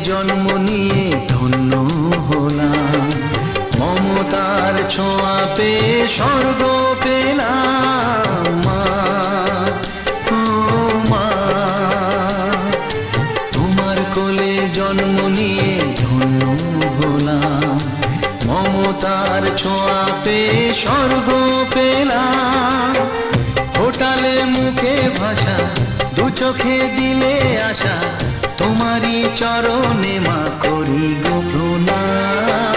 জন্ম নিয়ে ধন্য হলাম, মমতার ছোঁয়া পেয়ে স্বর্গ পেলাম। মা, ও মা, তোমার কোলে জন্ম নিয়ে ধন্য হলাম, মমতার ছোঁয়া পেয়ে স্বর্গ পেলাম। ফোটালে মুখে ভাষা, দু চোখে দিলে আশা, তোমারই চরণে মা করি গো প্রণাম।